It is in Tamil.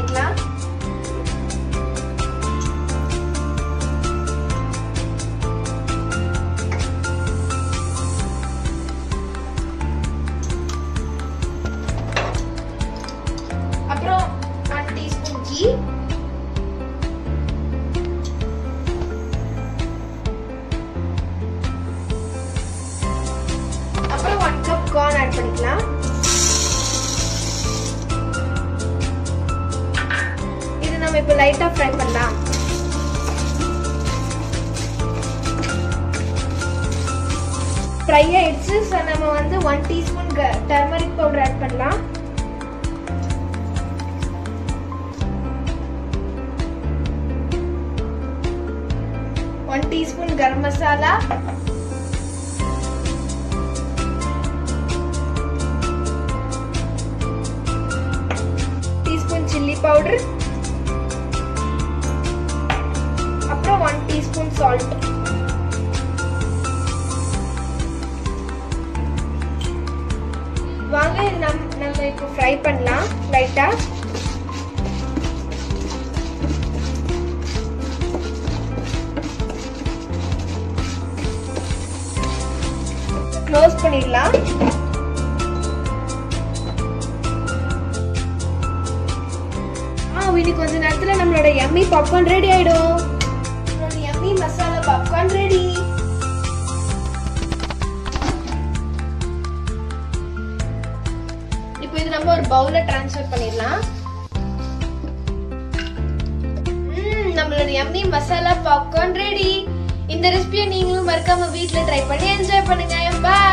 பண்ணிக்கலாம். அப்புறம் 1 டீஸ்பூன் கீ, அப்புறம் 1 கப் corn ஆட் பண்ணிக்கலாம். இது நம்ம இப்போ லைட்டா ஃப்ரை பண்ணலாம். ஃப்ரை ஆயிடுச்சு. சோ நம்ம வந்து 1 டீஸ்பூன் டர்மரிக் பவுடர் ஆட் பண்ணலாம். One teaspoon garam masala, teaspoon chilli powder, அப்புறம் 1 teaspoon salt. வாங்க நம்ம இப்போ ஃப்ரை பண்ணலாம் லைட்டா. க்ளோஸ் பண்ணிடலாம். இனி கொஞ்ச நேரத்துல நம்மளோட yummy popcorn ரெடி ஆயிடும். நம்மளோட yummy மசாலா popcorn ரெடி. இப்போ இது நம்ம ஒரு பவுல்ல ட்ரான்ஸ்ஃபர் பண்ணிடலாம். நம்மளோட yummy மசாலா popcorn ரெடி. இந்த ரெசிபியை நீங்களும் மறக்காம வீட்ல ட்ரை பண்ணி என்ஜாய் பண்ணுங்க. பை.